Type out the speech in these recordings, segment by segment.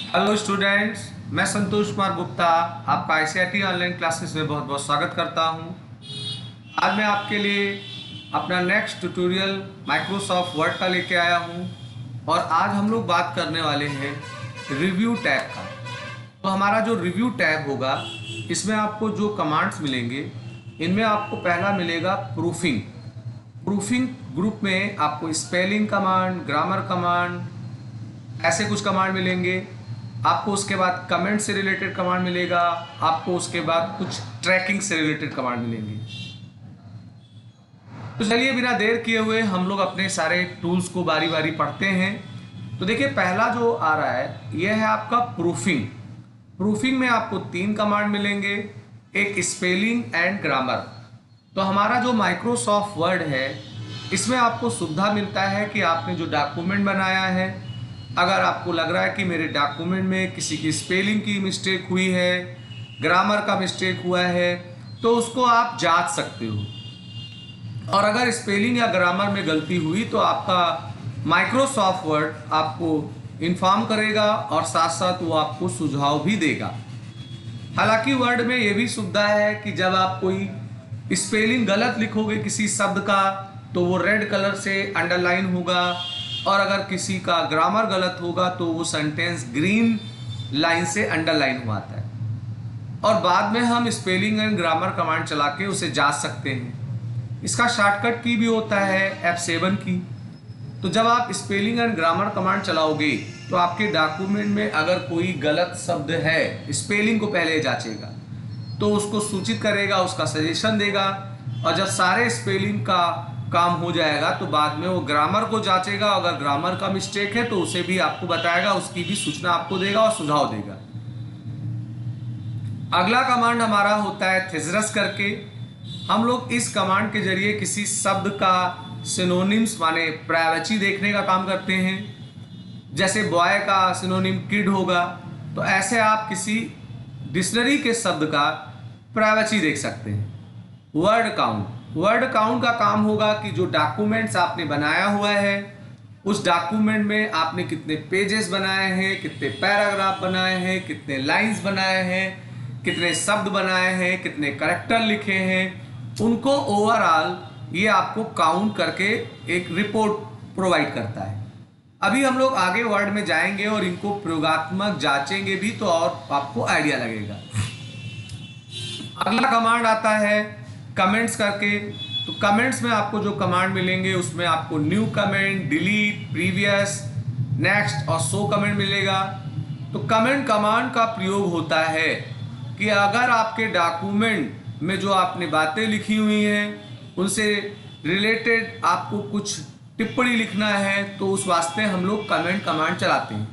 Hello students, मैं संतोष कुमार गुप्ता आपका ICIT online classes में बहुत बहुत स्वागत करता हूं। आज मैं आपके लिए अपना नेक्स्ट ट्यूटोरियल माइक्रोसॉफ्ट वर्ड का लेके आया हूं और आज हम लोग बात करने वाले हैं रिव्यू टैब का। तो हमारा जो रिव्यू टैब होगा इसमें आपको जो कमांड्स मिलेंगे, इनमें आपको पहला मिलेगा प्रूफिंग। प्रूफिंग ग्रुप में आपको स्पेलिंग कमांड, ग्रामर कमांड, ऐसे कुछ कमांड मिलेंगे। आपको उसके बाद कमेंट से रिलेटेड कमांड मिलेगा। आपको उसके बाद कुछ ट्रैकिंग से रिलेटेड कमांड मिलेंगे। तो चलिए बिना देर किए हुए हम लोग अपने सारे टूल्स को बारी बारी पढ़ते हैं। तो देखिए, पहला जो आ रहा है यह है आपका प्रूफिंग। प्रूफिंग में आपको 3 कमांड मिलेंगे, एक स्पेलिंग एंड ग्रामर। तो हमारा जो माइक्रोसॉफ्ट वर्ड है इसमें आपको सुविधा मिलता है कि आपने जो डॉक्यूमेंट बनाया है, अगर आपको लग रहा है कि मेरे डॉक्यूमेंट में किसी की स्पेलिंग की मिस्टेक हुई है, ग्रामर का मिस्टेक हुआ है, तो उसको आप जांच सकते हो। और अगर स्पेलिंग या ग्रामर में गलती हुई तो आपका माइक्रोसॉफ्ट वर्ड आपको इन्फॉर्म करेगा और साथ साथ वो आपको सुझाव भी देगा। हालांकि वर्ड में ये भी सुविधा है कि जब आप कोई स्पेलिंग गलत लिखोगे किसी शब्द का तो वो रेड कलर से अंडरलाइन होगा, और अगर किसी का ग्रामर गलत होगा तो वो सेंटेंस ग्रीन लाइन से अंडरलाइन हुआ आता है। और बाद में हम स्पेलिंग एंड ग्रामर कमांड चला के उसे जांच सकते हैं। इसका शॉर्टकट की भी होता है F7 की। तो जब आप स्पेलिंग एंड ग्रामर कमांड चलाओगे तो आपके डॉक्यूमेंट में अगर कोई गलत शब्द है, स्पेलिंग को पहले जांचेगा, तो उसको सूचित करेगा, उसका सजेशन देगा, और जब सारे स्पेलिंग का काम हो जाएगा तो बाद में वो ग्रामर को जांचेगा। अगर ग्रामर का मिस्टेक है तो उसे भी आपको बताएगा, उसकी भी सूचना आपको देगा और सुझाव देगा। अगला कमांड हमारा होता है थेसरस करके। हम लोग इस कमांड के जरिए किसी शब्द का सिनोनिम्स माने पर्यायवाची देखने का काम करते हैं। जैसे बॉय का सिनोनिम किड होगा, तो ऐसे आप किसी डिक्शनरी के शब्द का पर्यायवाची देख सकते हैं। वर्ड काउंट का काम होगा कि जो डॉक्यूमेंट्स आपने बनाया हुआ है उस डॉक्यूमेंट में आपने कितने पेजेस बनाए हैं, कितने पैराग्राफ बनाए हैं, कितने लाइंस बनाए हैं, कितने शब्द बनाए हैं, कितने कैरेक्टर लिखे हैं, उनको ओवरऑल ये आपको काउंट करके एक रिपोर्ट प्रोवाइड करता है। अभी हम लोग आगे वर्ड में जाएंगे और इनको प्रयोगात्मक जांचेंगे भी, तो और आपको आइडिया लगेगा। अगला कमांड आता है कमेंट्स करके। तो कमेंट्स में आपको जो कमांड मिलेंगे उसमें आपको new comment, delete, previous, next और शो कमेंट मिलेगा। तो कमेंट कमांड का प्रयोग होता है कि अगर आपके डॉक्यूमेंट में जो आपने बातें लिखी हुई हैं उनसे रिलेटेड आपको कुछ टिप्पणी लिखना है तो उस वास्ते हम लोग कमेंट कमांड चलाते हैं।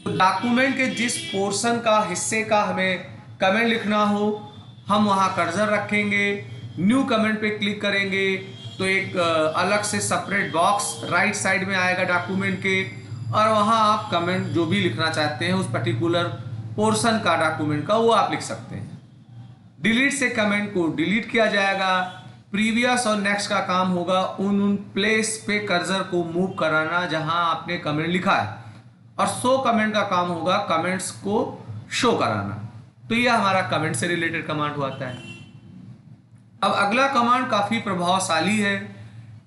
तो डॉक्यूमेंट के जिस पोर्शन का, हिस्से का हमें कमेंट लिखना हो, हम वहाँ कर्सर रखेंगे, न्यू कमेंट पे क्लिक करेंगे तो एक अलग से सेपरेट बॉक्स राइट साइड में आएगा डॉक्यूमेंट के, और वहाँ आप कमेंट जो भी लिखना चाहते हैं उस पर्टिकुलर पोर्शन का डॉक्यूमेंट का वो आप लिख सकते हैं। डिलीट से कमेंट को डिलीट किया जाएगा। प्रीवियस और नेक्स्ट का काम होगा उन प्लेस पे कर्सर को मूव कराना जहां आपने कमेंट लिखा है, और शो कमेंट का काम होगा कमेंट्स को शो कराना। तो यह हमारा कमेंट से रिलेटेड कमांड होता है। अब अगला कमांड काफी प्रभावशाली है,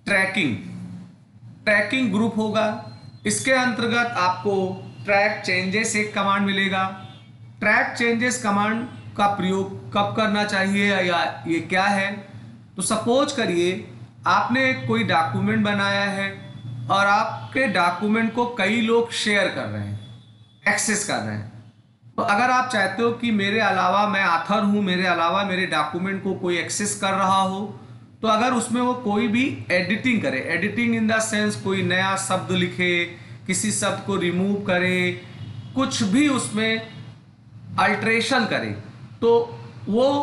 ट्रैकिंग ग्रुप होगा। इसके अंतर्गत आपको ट्रैक चेंजेस एक कमांड मिलेगा। ट्रैक चेंजेस कमांड का प्रयोग कब करना चाहिए या ये क्या है, तो सपोज करिए आपने कोई डॉक्यूमेंट बनाया है और आपके डॉक्यूमेंट को कई लोग शेयर कर रहे हैं, एक्सेस कर रहे हैं। तो अगर आप चाहते हो कि मेरे अलावा, मैं ऑथर हूँ, मेरे अलावा मेरे डॉक्यूमेंट को कोई एक्सेस कर रहा हो, तो अगर उसमें वो कोई भी एडिटिंग करे, एडिटिंग इन द सेंस कोई नया शब्द लिखे, किसी शब्द को रिमूव करे, कुछ भी उसमें अल्ट्रेशन करे, तो वो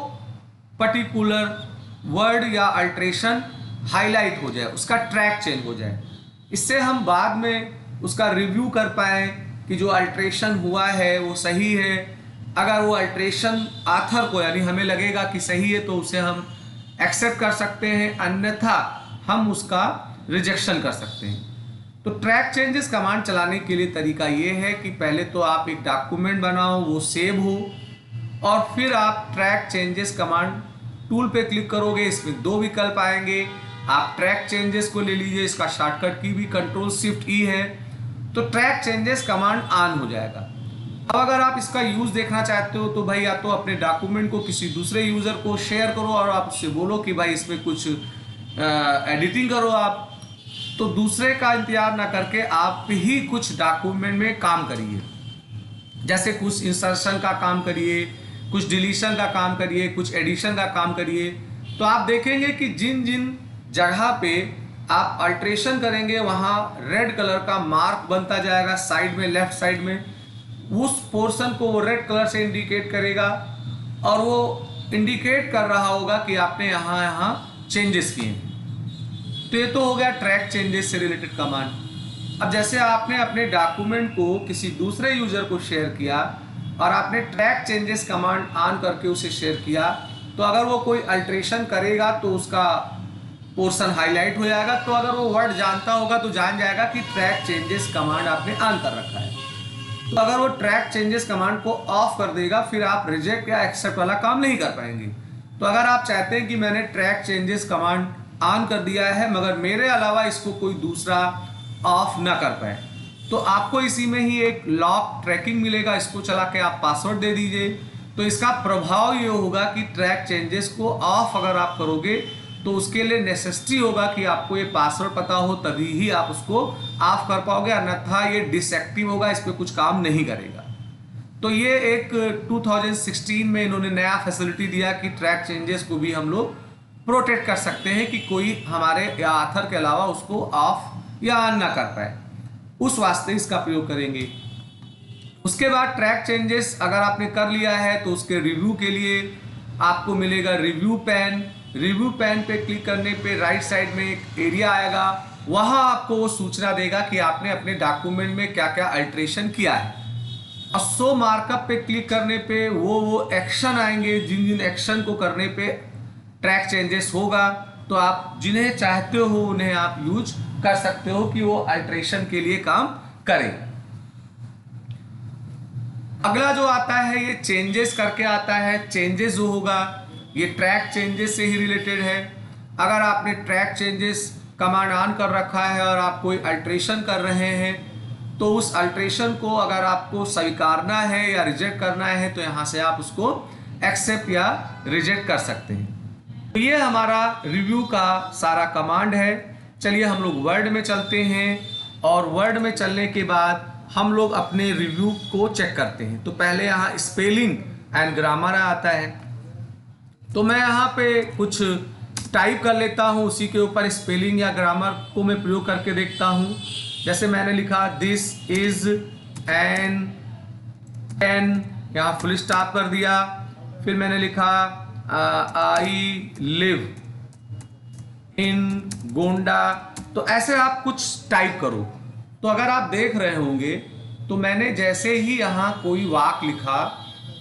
पर्टिकुलर वर्ड या अल्ट्रेशन हाईलाइट हो जाए, उसका ट्रैक चेंज हो जाए। इससे हम बाद में उसका रिव्यू कर पाएँ कि जो अल्ट्रेशन हुआ है वो सही है। अगर वो अल्ट्रेशन ऑथर को, यानी हमें लगेगा कि सही है, तो उसे हम एक्सेप्ट कर सकते हैं, अन्यथा हम उसका रिजेक्शन कर सकते हैं। तो ट्रैक चेंजेस कमांड चलाने के लिए तरीका ये है कि पहले तो आप एक डॉक्यूमेंट बनाओ, वो सेव हो, और फिर आप ट्रैक चेंजेस कमांड टूल पे क्लिक करोगे। इसमें दो विकल्प आएंगे, आप ट्रैक चेंजेस को ले लीजिए, इसका शॉर्टकट की भी Ctrl+Shift+E है, तो ट्रैक चेंजेस कमांड ऑन हो जाएगा। अब अगर आप इसका यूज़ देखना चाहते हो तो भाई या तो अपने डॉक्यूमेंट को किसी दूसरे यूज़र को शेयर करो और आप उससे बोलो कि भाई इसमें कुछ एडिटिंग करो आप, तो दूसरे का इंतजार ना करके आप ही कुछ डॉक्यूमेंट में काम करिए। जैसे कुछ इंसर्शन का काम करिए, कुछ डिलीशन का काम करिए, कुछ एडिशन का काम करिए। तो आप देखेंगे कि जिन जिन जगह पे आप अल्ट्रेशन करेंगे वहाँ रेड कलर का मार्क बनता जाएगा साइड में, लेफ्ट साइड में, उस पोर्शन को वो रेड कलर से इंडिकेट करेगा और वो इंडिकेट कर रहा होगा कि आपने यहाँ चेंजेस किए। तो ये तो हो गया ट्रैक चेंजेस से रिलेटेड कमांड। अब जैसे आपने अपने डॉक्यूमेंट को किसी दूसरे यूजर को शेयर किया और आपने ट्रैक चेंजेस कमांड ऑन करके उसे शेयर किया, तो अगर वो कोई अल्ट्रेशन करेगा तो उसका पोर्शन हाईलाइट हो जाएगा। तो अगर वो वर्ड जानता होगा तो जान जाएगा कि ट्रैक चेंजेस कमांड आपने ऑन कर रखा है। तो अगर वो ट्रैक चेंजेस कमांड को ऑफ कर देगा फिर आप रिजेक्ट या एक्सेप्ट वाला काम नहीं कर पाएंगे। तो अगर आप चाहते हैं कि मैंने ट्रैक चेंजेस कमांड ऑन कर दिया है मगर मेरे अलावा इसको कोई दूसरा ऑफ ना कर पाए, तो आपको इसी में ही एक लॉक ट्रैकिंग मिलेगा, इसको चला के आप पासवर्ड दे दीजिए। तो इसका प्रभाव ये होगा कि ट्रैक चेंजेस को ऑफ अगर आप करोगे तो उसके लिए नेसेसिटी होगा कि आपको ये पासवर्ड पता हो, तभी ही आप उसको ऑफ कर पाओगे, अन्यथा ये डिसएक्टिव होगा, इस पर कुछ काम नहीं करेगा। तो ये एक 2016 में इन्होंने नया फैसिलिटी दिया कि ट्रैक चेंजेस को भी हम लोग प्रोटेक्ट कर सकते हैं कि कोई हमारे या ऑथर के अलावा उसको ऑफ या ऑन ना कर पाए, उस वास्ते इसका प्रयोग करेंगे। उसके बाद ट्रैक चेंजेस अगर आपने कर लिया है तो उसके रिव्यू के लिए आपको मिलेगा रिव्यू पैन। रिव्यू पैन पे क्लिक करने पे राइट साइड में एक एरिया आएगा, वहां आपको वो सूचना देगा कि आपने अपने डॉक्यूमेंट में क्या क्या अल्ट्रेशन किया है। और शो मार्कअप पे क्लिक करने पे वो एक्शन आएंगे, जिन जिन एक्शन को करने पे ट्रैक चेंजेस होगा, तो आप जिन्हें चाहते हो उन्हें आप यूज कर सकते हो कि वो अल्ट्रेशन के लिए काम करें। अगला जो आता है ये चेंजेस करके आता है। चेंजेस जो होगा ये ट्रैक चेंजेस से ही रिलेटेड है। अगर आपने ट्रैक चेंजेस कमांड ऑन कर रखा है और आप कोई अल्ट्रेशन कर रहे हैं तो उस अल्ट्रेशन को अगर आपको स्वीकारना है या रिजेक्ट करना है तो यहाँ से आप उसको एक्सेप्ट या रिजेक्ट कर सकते हैं। तो ये हमारा रिव्यू का सारा कमांड है। चलिए हम लोग वर्ड में चलते हैं और वर्ड में चलने के बाद हम लोग अपने रिव्यू को चेक करते हैं। तो पहले यहाँ स्पेलिंग एंड ग्रामर आता है, तो मैं यहाँ पे कुछ टाइप कर लेता हूँ, उसी के ऊपर स्पेलिंग या ग्रामर को मैं प्रयोग करके देखता हूँ। जैसे मैंने लिखा दिस इज एन पेन, यहाँ फुल स्टॉप कर दिया। फिर मैंने लिखा आई लिव इन गोंडा। तो ऐसे आप कुछ टाइप करो। तो अगर आप देख रहे होंगे तो मैंने जैसे ही यहाँ कोई वाक्य लिखा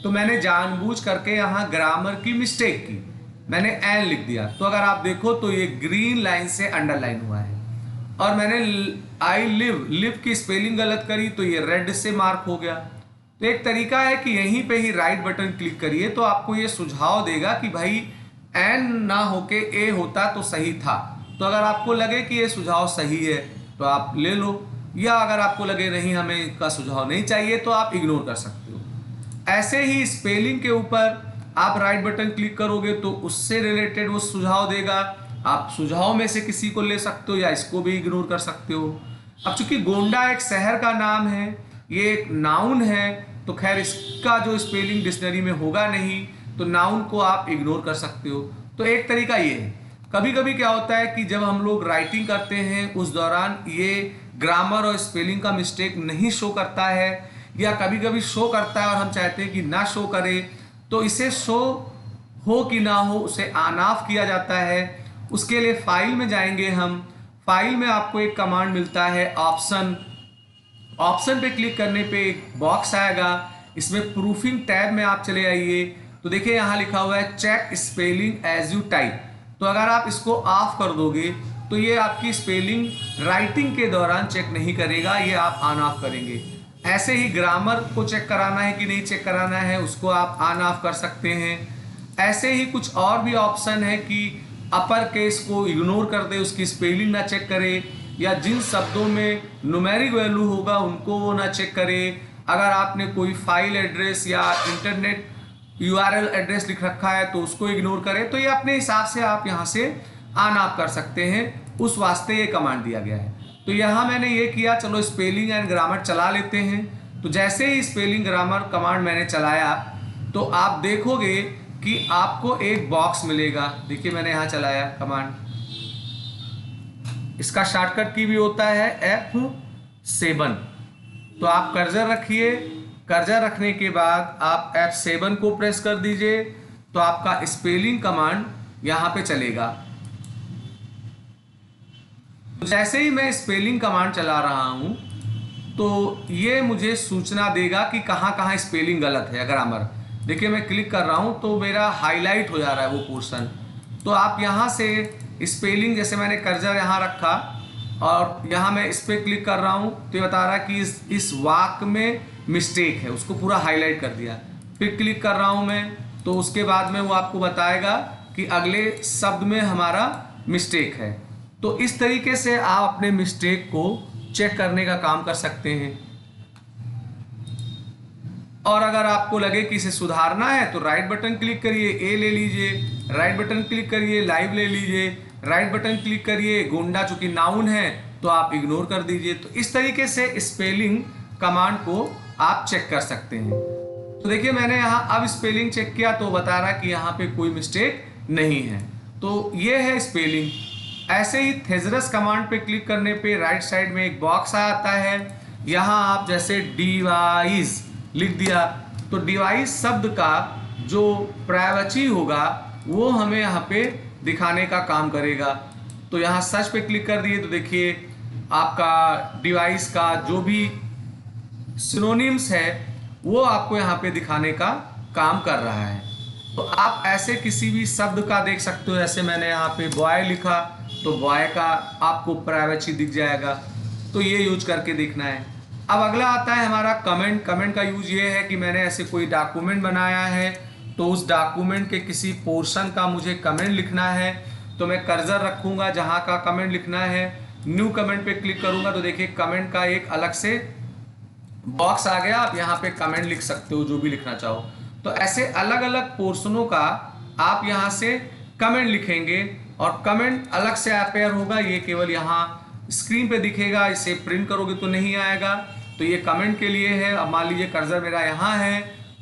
तो मैंने जानबूझ करके यहाँ ग्रामर की मिस्टेक की, मैंने एन लिख दिया। तो अगर आप देखो तो ये ग्रीन लाइन से अंडरलाइन हुआ है। और मैंने आई लिव की स्पेलिंग गलत करी तो ये रेड से मार्क हो गया। तो एक तरीका है कि यहीं पे ही राइट बटन क्लिक करिए तो आपको ये सुझाव देगा कि भाई एन ना होके ए होता तो सही था। तो अगर आपको लगे कि ये सुझाव सही है तो आप ले लो, या अगर आपको लगे नहीं हमें इसका सुझाव नहीं चाहिए तो आप इग्नोर कर सकते हो। ऐसे ही स्पेलिंग के ऊपर आप राइट बटन क्लिक करोगे तो उससे रिलेटेड वो सुझाव देगा। आप सुझाव में से किसी को ले सकते हो या इसको भी इग्नोर कर सकते हो। अब चूंकि गोंडा एक शहर का नाम है, ये एक नाउन है, तो खैर इसका जो स्पेलिंग डिक्शनरी में होगा नहीं, तो नाउन को आप इग्नोर कर सकते हो। तो एक तरीका ये है। कभी कभी क्या होता है कि जब हम लोग राइटिंग करते हैं उस दौरान ये ग्रामर और स्पेलिंग का मिस्टेक नहीं शो करता है, या कभी कभी शो करता है और हम चाहते हैं कि ना शो करे, तो इसे शो हो कि ना हो उसे ऑन ऑफ किया जाता है। उसके लिए फाइल में जाएंगे हम। फाइल में आपको एक कमांड मिलता है ऑप्शन। ऑप्शन पे क्लिक करने पे एक बॉक्स आएगा, इसमें प्रूफिंग टैब में आप चले आइए। तो देखिए यहाँ लिखा हुआ है check spelling as you type. तो अगर आप इसको ऑफ कर दोगे तो ये आपकी स्पेलिंग राइटिंग के दौरान चेक नहीं करेगा, ये आप ऑन ऑफ करेंगे। ऐसे ही ग्रामर को चेक कराना है कि नहीं चेक कराना है, उसको आप ऑन ऑफ कर सकते हैं। ऐसे ही कुछ और भी ऑप्शन है कि अपर केस को इग्नोर कर दे, उसकी स्पेलिंग ना चेक करे, या जिन शब्दों में न्यूमेरिक वैल्यू होगा उनको वो ना चेक करे। अगर आपने कोई फाइल एड्रेस या इंटरनेट URL एड्रेस लिख रखा है तो उसको इग्नोर करें। तो ये अपने हिसाब से आप यहाँ से ऑन ऑफ कर सकते हैं, उस वास्ते ये कमांड दिया गया है। तो यहाँ मैंने ये किया, चलो स्पेलिंग एंड ग्रामर चला लेते हैं। तो जैसे ही स्पेलिंग ग्रामर कमांड मैंने चलाया तो आप देखोगे कि आपको एक बॉक्स मिलेगा। देखिए मैंने यहाँ चलाया कमांड, इसका शॉर्टकट की भी होता है F7। तो आप कर्सर रखिए, कर्सर रखने के बाद आप F7 को प्रेस कर दीजिए, तो आपका स्पेलिंग कमांड यहाँ पे चलेगा। जैसे ही मैं स्पेलिंग कमांड चला रहा हूँ तो ये मुझे सूचना देगा कि कहाँ कहाँ स्पेलिंग गलत है, ग्रामर। देखिए मैं क्लिक कर रहा हूँ तो मेरा हाईलाइट हो जा रहा है वो पोर्शन। तो आप यहाँ से स्पेलिंग, जैसे मैंने कर्सर यहाँ रखा और यहाँ मैं इस पर क्लिक कर रहा हूँ तो ये बता रहा है कि इस वाक्य में मिस्टेक है, उसको पूरा हाईलाइट कर दिया। फिर क्लिक कर रहा हूँ मैं, तो उसके बाद में वो आपको बताएगा कि अगले शब्द में हमारा मिस्टेक है। तो इस तरीके से आप अपने मिस्टेक को चेक करने का काम कर सकते हैं। और अगर आपको लगे कि इसे सुधारना है तो राइट बटन क्लिक करिए, ए ले लीजिए, राइट बटन क्लिक करिए, लाइव ले लीजिए, राइट बटन क्लिक करिए, गोंडा चूंकि नाउन है तो आप इग्नोर कर दीजिए। तो इस तरीके से स्पेलिंग कमांड को आप चेक कर सकते हैं। तो देखिए मैंने यहाँ अब स्पेलिंग चेक किया तो बता रहा कि यहाँ पे कोई मिस्टेक नहीं है। तो ये है स्पेलिंग। ऐसे ही थेजरस कमांड पे क्लिक करने पे राइट साइड में एक बॉक्स आता है, यहाँ आप जैसे डिवाइस लिख दिया तो डिवाइस शब्द का जो पर्यायवाची होगा वो हमें यहाँ पे दिखाने का काम करेगा। तो यहाँ सर्च पे क्लिक कर दिए तो देखिए आपका डिवाइस का जो भी सिनोनिम्स है वो आपको यहाँ पे दिखाने का काम कर रहा है। तो आप ऐसे किसी भी शब्द का देख सकते हो, जैसे मैंने यहाँ पे बॉय लिखा तो बॉय का आपको पर्यायवाची दिख जाएगा। तो ये यूज करके देखना है। अब अगला आता है हमारा कमेंट। कमेंट का यूज ये है कि मैंने ऐसे कोई डॉक्यूमेंट बनाया है तो उस डॉक्यूमेंट के किसी पोर्शन का मुझे कमेंट लिखना है, तो मैं कर्सर रखूँगा जहाँ का कमेंट लिखना है, न्यू कमेंट पे क्लिक करूँगा तो देखिए कमेंट का एक अलग से बॉक्स आ गया। आप यहाँ पे कमेंट लिख सकते हो जो भी लिखना चाहो। तो ऐसे अलग अलग पोर्शनों का आप यहाँ से कमेंट लिखेंगे और कमेंट अलग से अपेयर होगा, ये केवल यहाँ स्क्रीन पे दिखेगा, इसे प्रिंट करोगे तो नहीं आएगा। तो ये कमेंट के लिए है। अब मान लीजिए कर्सर मेरा यहाँ है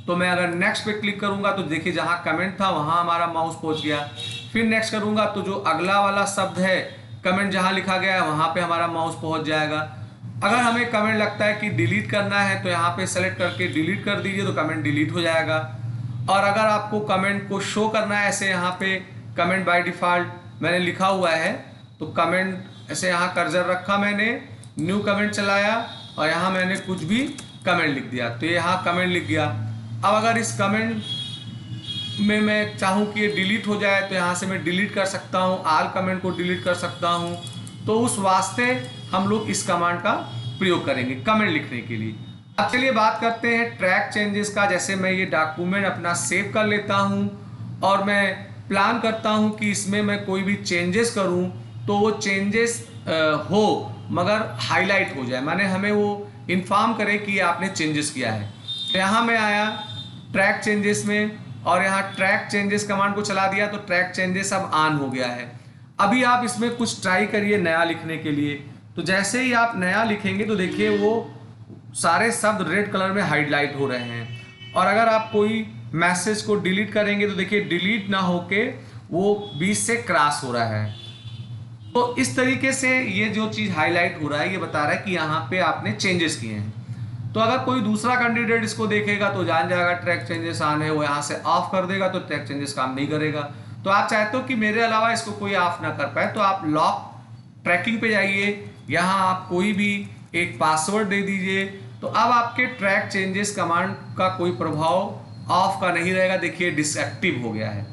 तो मैं अगर नेक्स्ट पे क्लिक करूँगा तो देखिए जहाँ कमेंट था वहाँ हमारा माउस पहुँच गया। फिर नेक्स्ट करूँगा तो जो अगला वाला शब्द है कमेंट जहाँ लिखा गया है वहाँ पे हमारा माउस पहुँच जाएगा। अगर हमें कमेंट लगता है कि डिलीट करना है तो यहाँ पे सेलेक्ट करके डिलीट कर दीजिए तो कमेंट डिलीट हो जाएगा। और अगर आपको कमेंट को शो करना है, ऐसे यहाँ पे कमेंट बाय डिफ़ॉल्ट मैंने लिखा हुआ है तो कमेंट ऐसे यहाँ कर्सर रखा, मैंने न्यू कमेंट चलाया और यहाँ मैंने कुछ भी कमेंट लिख दिया तो ये यहाँ कमेंट लिख गया। अब अगर इस कमेंट में मैं चाहूँ कि ये डिलीट हो जाए तो यहाँ से मैं डिलीट कर सकता हूँ, आल कमेंट को डिलीट कर सकता हूँ। तो उस वास्ते हम लोग इस कमांड का प्रयोग करेंगे कमेंट लिखने के लिए। अब चलिए बात करते हैं ट्रैक चेंजेस का। जैसे मैं ये डॉक्यूमेंट अपना सेव कर लेता हूँ और मैं प्लान करता हूँ कि इसमें मैं कोई भी चेंजेस करूँ तो वो चेंजेस हो मगर हाईलाइट हो जाए, माने हमें वो इन्फॉर्म करे कि आपने चेंजेस किया है। यहाँ मैं आया ट्रैक चेंजेस में और यहाँ ट्रैक चेंजेस कमांड को चला दिया तो ट्रैक चेंजेस अब ऑन हो गया है। अभी आप इसमें कुछ ट्राई करिए नया लिखने के लिए। तो जैसे ही आप नया लिखेंगे तो देखिए वो सारे शब्द रेड कलर में हाईलाइट हो रहे हैं। और अगर आप कोई मैसेज को डिलीट करेंगे तो देखिए डिलीट ना होके वो बीच से क्रॉस हो रहा है। तो इस तरीके से ये जो चीज़ हाईलाइट हो रहा है ये बता रहा है कि यहाँ पे आपने चेंजेस किए हैं। तो अगर कोई दूसरा कैंडिडेट इसको देखेगा तो जान जाएगा ट्रैक चेंजेस ऑन है, वो यहाँ से ऑफ कर देगा तो ट्रैक चेंजेस काम नहीं करेगा। तो आप चाहते हो कि मेरे अलावा इसको कोई ऑफ ना कर पाए तो आप लॉक ट्रैकिंग पे जाइए, यहाँ आप कोई भी एक पासवर्ड दे दीजिए। तो अब आपके ट्रैक चेंजेस कमांड का कोई प्रभाव ऑफ का नहीं रहेगा। देखिए डिसएक्टिव हो गया है।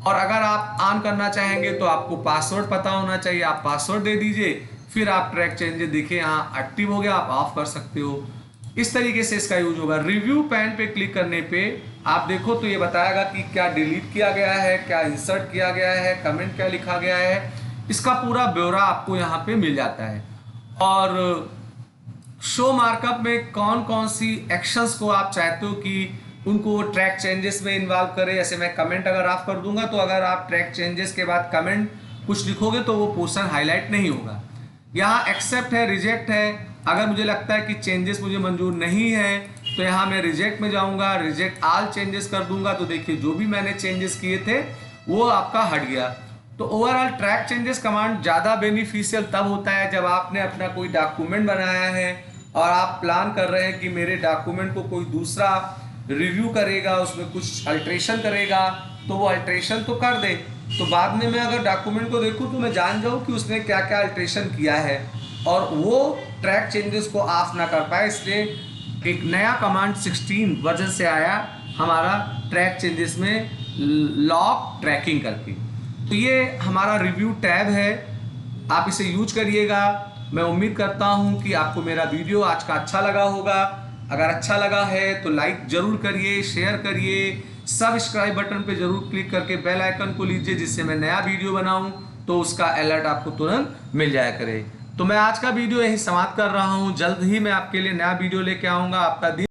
और अगर आप ऑन करना चाहेंगे तो आपको पासवर्ड पता होना चाहिए, आप पासवर्ड दे दीजिए, फिर आप ट्रैक चेंजेस देखिए यहाँ एक्टिव हो गया, आप ऑफ कर सकते हो। इस तरीके से इसका यूज होगा। रिव्यू पैन पे क्लिक करने पे आप देखो तो ये बताएगा कि क्या डिलीट किया गया है, क्या इंसर्ट किया गया है, कमेंट क्या लिखा गया है, इसका पूरा ब्यौरा आपको यहाँ पे मिल जाता है। और शो मार्कअप में कौन कौन सी एक्शंस को आप चाहते हो कि उनको ट्रैक चेंजेस में इन्वॉल्व करें। जैसे मैं कमेंट अगर ऑफ कर दूंगा तो अगर आप ट्रैक चेंजेस के बाद कमेंट कुछ लिखोगे तो वो पोर्शन हाईलाइट नहीं होगा। यहाँ एक्सेप्ट है, रिजेक्ट है। अगर मुझे लगता है कि चेंजेस मुझे मंजूर नहीं है तो यहाँ मैं रिजेक्ट में जाऊँगा, रिजेक्ट ऑल चेंजेस कर दूंगा। तो देखिए जो भी मैंने चेंजेस किए थे वो आपका हट गया। तो ओवरऑल ट्रैक चेंजेस कमांड ज़्यादा बेनिफिशियल तब होता है जब आपने अपना कोई डॉक्यूमेंट बनाया है और आप प्लान कर रहे हैं कि मेरे डॉक्यूमेंट को कोई दूसरा रिव्यू करेगा, उसमें कुछ अल्ट्रेशन करेगा, तो वो अल्ट्रेशन तो कर दे, तो बाद में मैं अगर डॉक्यूमेंट को देखूं तो मैं जान जाऊं कि उसने क्या क्या अल्ट्रेशन किया है और वो ट्रैक चेंजेस को ऑफ ना कर पाए। इसलिए एक नया कमांड 16 वर्जन से आया हमारा ट्रैक चेंजेस में लॉक ट्रैकिंग करके। तो ये हमारा रिव्यू टैब है, आप इसे यूज करिएगा। मैं उम्मीद करता हूं कि आपको मेरा वीडियो आज का अच्छा लगा होगा। अगर अच्छा लगा है तो लाइक जरूर करिए, शेयर करिए, सब्सक्राइब बटन पे जरूर क्लिक करके बेल आइकन को लीजिए, जिससे मैं नया वीडियो बनाऊं तो उसका अलर्ट आपको तुरंत मिल जाया करे। तो मैं आज का वीडियो यही समाप्त कर रहा हूं। जल्द ही मैं आपके लिए नया वीडियो लेके आऊंगा। आपका दिन